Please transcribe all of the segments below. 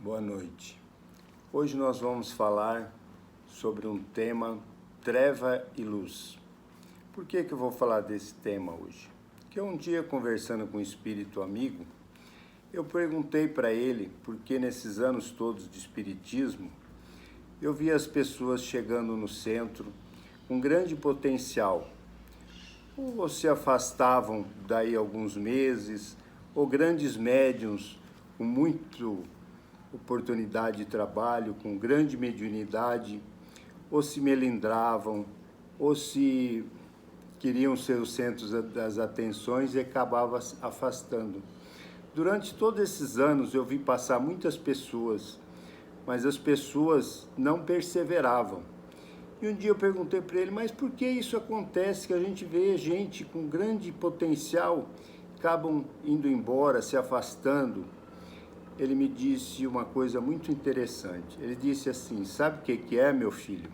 Boa noite. Hoje nós vamos falar sobre um tema, treva e luz. Por que eu vou falar desse tema hoje? Porque um dia, conversando com um espírito amigo, eu perguntei para ele por que nesses anos todos de espiritismo, eu via as pessoas chegando no centro com grande potencial, ou se afastavam daí alguns meses, ou grandes médiuns com muita oportunidade de trabalho, com grande mediunidade, ou se melindravam, ou se queriam ser os centros das atenções e acabavam afastando. Durante todos esses anos eu vi passar muitas pessoas, mas as pessoas não perseveravam. E um dia eu perguntei para ele, mas por que isso acontece, que a gente vê gente com grande potencial, acabam indo embora, se afastando? Ele me disse uma coisa muito interessante. Ele disse assim, sabe o que é, meu filho?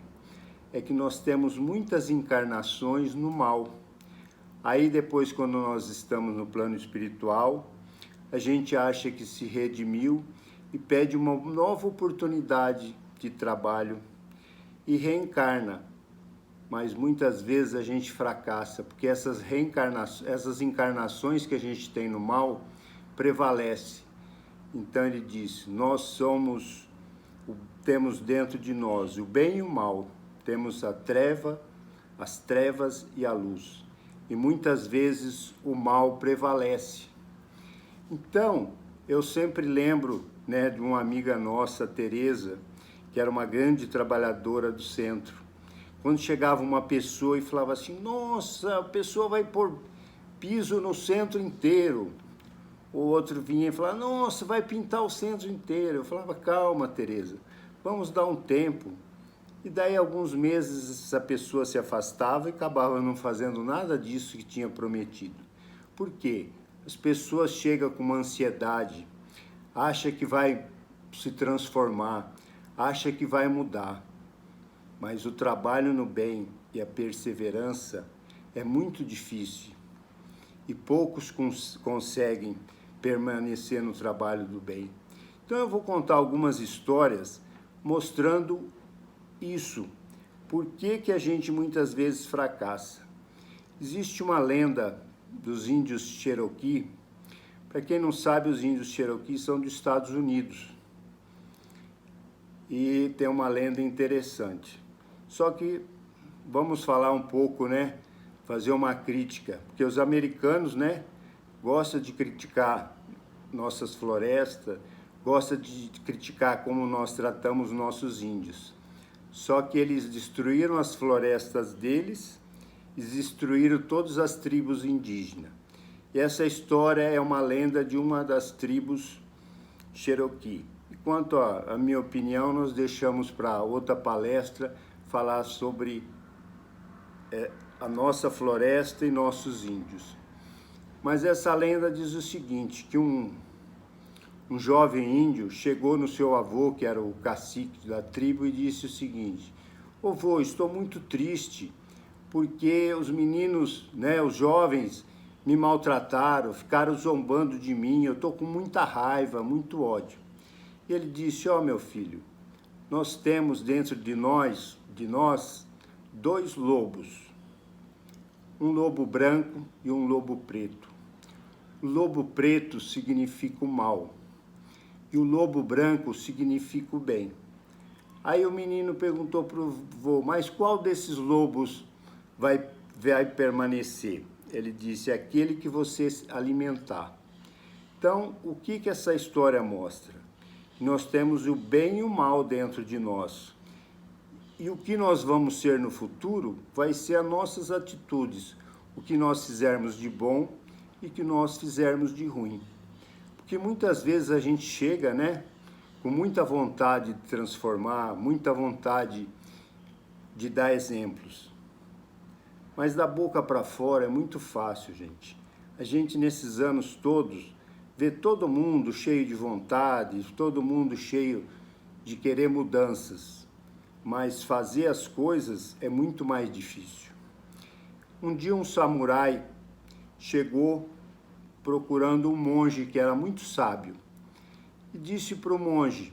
É que nós temos muitas encarnações no mal. Aí depois, quando nós estamos no plano espiritual, a gente acha que se redimiu e pede uma nova oportunidade de trabalho e reencarna. Mas muitas vezes a gente fracassa, porque essas encarnações que a gente tem no mal prevalecem. Então ele disse, temos dentro de nós o bem e o mal, temos as trevas e a luz. E muitas vezes o mal prevalece. Então, eu sempre lembro, de uma amiga nossa, Teresa, que era uma grande trabalhadora do centro. Quando chegava uma pessoa e falava assim, nossa, a pessoa vai pôr piso no centro inteiro. O outro vinha e falava, nossa, vai pintar o centro inteiro. Eu falava, calma, Teresa, vamos dar um tempo. E daí, alguns meses, essa pessoa se afastava e acabava não fazendo nada disso que tinha prometido. Por quê? As pessoas chegam com uma ansiedade, acham que vai se transformar, acham que vai mudar. Mas o trabalho no bem e a perseverança é muito difícil. E poucos conseguem permanecer no trabalho do bem. Então eu vou contar algumas histórias mostrando isso. Por que a gente muitas vezes fracassa? Existe uma lenda dos índios Cherokee. Para quem não sabe, os índios Cherokee são dos Estados Unidos. E tem uma lenda interessante. Só que vamos falar um pouco, fazer uma crítica, porque os americanos, gostam de criticar nossas florestas, gostam de criticar como nós tratamos nossos índios. Só que eles destruíram as florestas deles e destruíram todas as tribos indígenas. E essa história é uma lenda de uma das tribos Cherokee. E quanto à minha opinião, nós deixamos para outra palestra falar sobre a nossa floresta e nossos índios. Mas essa lenda diz o seguinte, que um jovem índio chegou no seu avô, que era o cacique da tribo, e disse o seguinte, ô vô, estou muito triste, porque os meninos, os jovens, me maltrataram, ficaram zombando de mim, eu estou com muita raiva, muito ódio. E ele disse, meu filho, nós temos dentro de nós, dois lobos, um lobo branco e um lobo preto. O lobo preto significa o mal e o lobo branco significa o bem. Aí o menino perguntou para o vô, mas qual desses lobos vai permanecer? Ele disse, aquele que você alimentar. Então, o que essa história mostra? Nós temos o bem e o mal dentro de nós. E o que nós vamos ser no futuro vai ser as nossas atitudes, o que nós fizermos de bom e o que nós fizermos de ruim. Porque muitas vezes a gente chega, com muita vontade de transformar, muita vontade de dar exemplos. Mas da boca para fora é muito fácil, gente. A gente, nesses anos todos, vê todo mundo cheio de vontade, todo mundo cheio de querer mudanças. Mas fazer as coisas é muito mais difícil. Um dia um samurai chegou procurando um monge que era muito sábio e disse para o monge,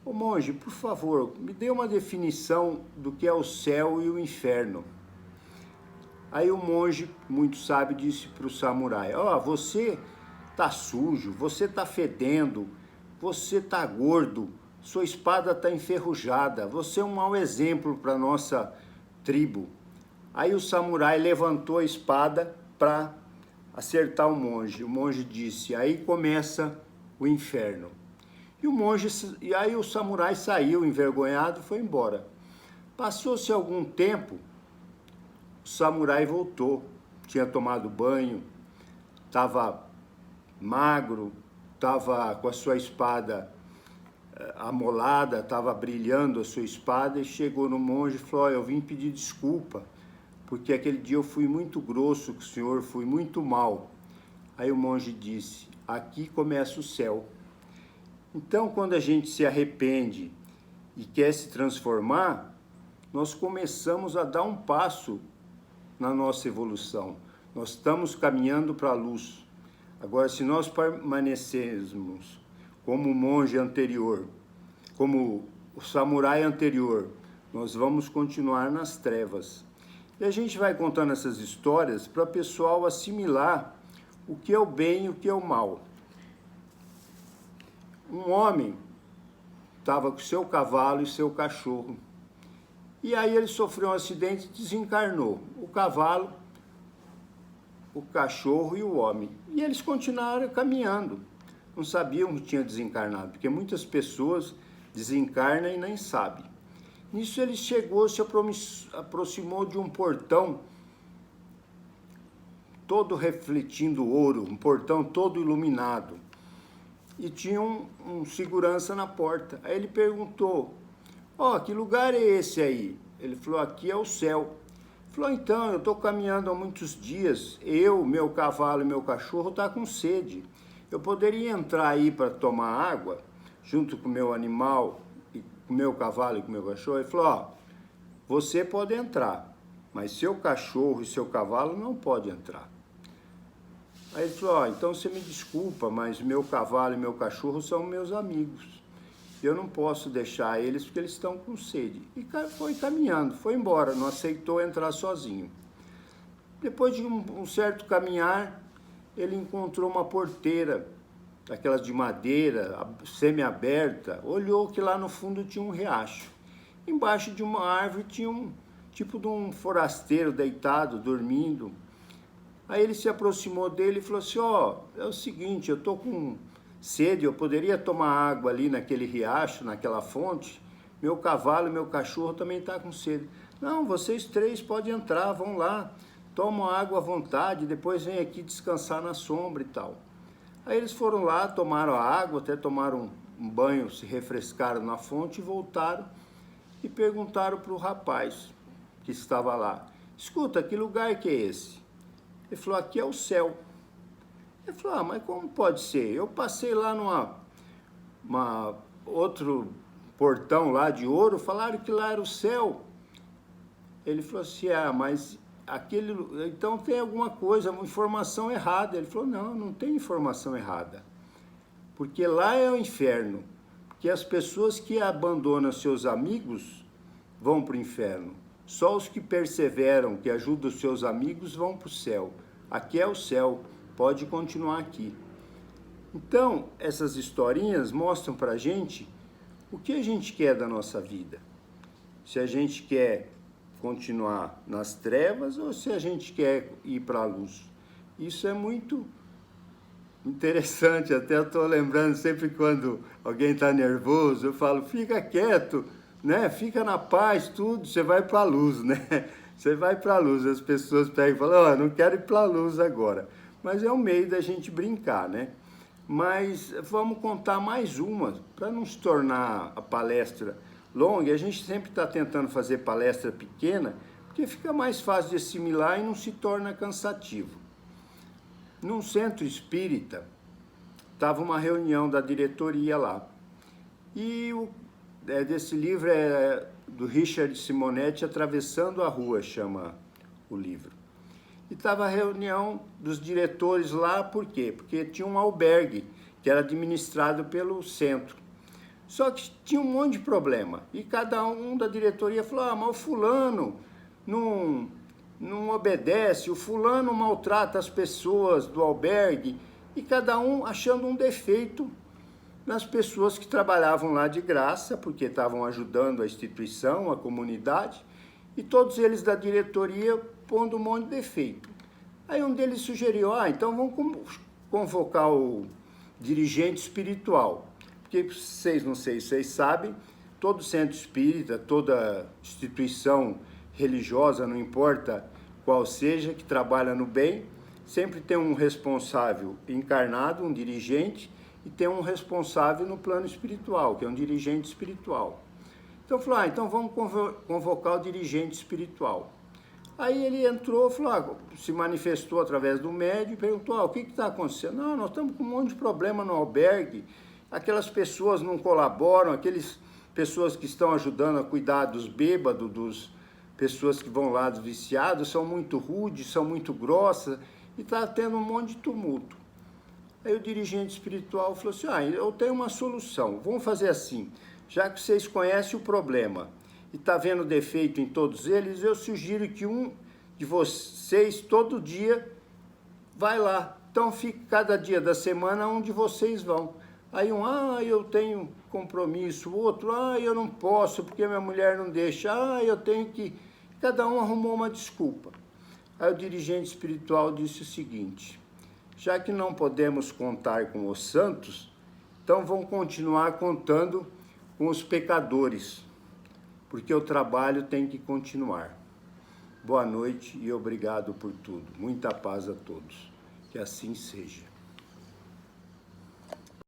ô monge, por favor, me dê uma definição do que é o céu e o inferno. Aí o monge, muito sábio, disse para o samurai, você tá sujo, você tá fedendo, você tá gordo, sua espada tá enferrujada, você é um mau exemplo para nossa tribo. Aí o samurai levantou a espada para acertar o monge. O monge disse, aí começa o inferno. E aí o samurai saiu envergonhado e foi embora. Passou-se algum tempo, o samurai voltou, tinha tomado banho, estava magro, estava com a sua espada amolada, estava brilhando a sua espada e chegou no monge e falou, eu vim pedir desculpa, porque aquele dia eu fui muito grosso com o senhor, fui muito mal. Aí o monge disse, aqui começa o céu. Então, quando a gente se arrepende e quer se transformar, nós começamos a dar um passo na nossa evolução. Nós estamos caminhando para a luz. Agora, se nós permanecermos como o monge anterior, como o samurai anterior, nós vamos continuar nas trevas. E a gente vai contando essas histórias para o pessoal assimilar o que é o bem e o que é o mal. Um homem estava com seu cavalo e seu cachorro. E aí ele sofreu um acidente e desencarnou. O cavalo, o cachorro e o homem. E eles continuaram caminhando. Não sabiam que tinha desencarnado, porque muitas pessoas desencarnam e nem sabem. Nisso ele chegou, se aproximou de um portão todo refletindo ouro, um portão todo iluminado. E tinha um segurança na porta. Aí ele perguntou, que lugar é esse aí? Ele falou, aqui é o céu. Ele falou, então, eu estou caminhando há muitos dias, meu cavalo e meu cachorro estão com sede. Eu poderia entrar aí para tomar água, junto com o meu animal, e com o meu cavalo e com o meu cachorro? Ele falou, você pode entrar, mas seu cachorro e seu cavalo não podem entrar. Aí ele falou, então você me desculpa, mas meu cavalo e meu cachorro são meus amigos. Eu não posso deixar eles porque eles estão com sede. E foi caminhando, foi embora, não aceitou entrar sozinho. Depois de um certo caminhar, ele encontrou uma porteira, daquelas de madeira, semi-aberta, olhou que lá no fundo tinha um riacho. Embaixo de uma árvore tinha um tipo de um forasteiro deitado, dormindo. Aí ele se aproximou dele e falou assim, é o seguinte, eu estou com sede, eu poderia tomar água ali naquele riacho, naquela fonte? Meu cavalo e meu cachorro também estão com sede. Não, vocês três podem entrar, vão lá, tomam água à vontade, depois vêm aqui descansar na sombra e tal. Aí eles foram lá, tomaram a água, até tomaram um banho, se refrescaram na fonte e voltaram e perguntaram para o rapaz que estava lá, escuta, que lugar que é esse? Ele falou, aqui é o céu. Ele falou, mas como pode ser? Eu passei lá outro portão lá de ouro, falaram que lá era o céu. Ele falou assim, mas então tem alguma coisa, uma informação errada. Ele falou, não tem informação errada. Porque lá é o inferno. Porque as pessoas que abandonam seus amigos vão para o inferno. Só os que perseveram, que ajudam os seus amigos, vão para o céu. Aqui é o céu, pode continuar aqui. Então, essas historinhas mostram para a gente o que a gente quer da nossa vida. Se a gente quer continuar nas trevas ou se a gente quer ir para a luz. Isso é muito interessante, até eu estou lembrando sempre quando alguém está nervoso, eu falo, fica quieto, né? Fica na paz, tudo, você vai para a luz, né? Você vai para a luz, as pessoas pegam e falam, não quero ir para a luz agora. Mas é um meio da gente brincar, né? Mas vamos contar mais uma, para não se tornar a palestra longa. A gente sempre está tentando fazer palestra pequena, porque fica mais fácil de assimilar e não se torna cansativo. Num centro espírita, estava uma reunião da diretoria lá. E desse livro é do Richard Simonetti, Atravessando a Rua, chama o livro. E estava a reunião dos diretores lá, por quê? Porque tinha um albergue que era administrado pelo centro. Só que tinha um monte de problema. E cada um da diretoria falou, ah, mas o fulano não obedece, o fulano maltrata as pessoas do albergue. E cada um achando um defeito nas pessoas que trabalhavam lá de graça, porque estavam ajudando a instituição, a comunidade, e todos eles da diretoria pondo um monte de defeito. Aí um deles sugeriu, ah, então vamos convocar o dirigente espiritual. Porque vocês, não sei se vocês sabem, todo centro espírita, toda instituição religiosa, não importa qual seja, que trabalha no bem, sempre tem um responsável encarnado, um dirigente, e tem um responsável no plano espiritual, que é um dirigente espiritual. Então falou, ah, então vamos convocar o dirigente espiritual. Aí ele entrou, falou, se manifestou através do médium e perguntou, o que está acontecendo? Não, nós estamos com um monte de problema no albergue, aquelas pessoas não colaboram, aquelas pessoas que estão ajudando a cuidar dos bêbados, das pessoas que vão lá, dos viciados, são muito rudes, são muito grossas, e está tendo um monte de tumulto. Aí o dirigente espiritual falou assim, eu tenho uma solução, vamos fazer assim, já que vocês conhecem o problema e está vendo defeito em todos eles, eu sugiro que um de vocês, todo dia, vai lá. Então, fica cada dia da semana, um de vocês vão. Aí eu tenho compromisso, o outro, eu não posso, porque minha mulher não deixa, eu tenho que... Cada um arrumou uma desculpa. Aí o dirigente espiritual disse o seguinte, já que não podemos contar com os santos, então vão continuar contando com os pecadores, porque o trabalho tem que continuar. Boa noite e obrigado por tudo. Muita paz a todos. Que assim seja.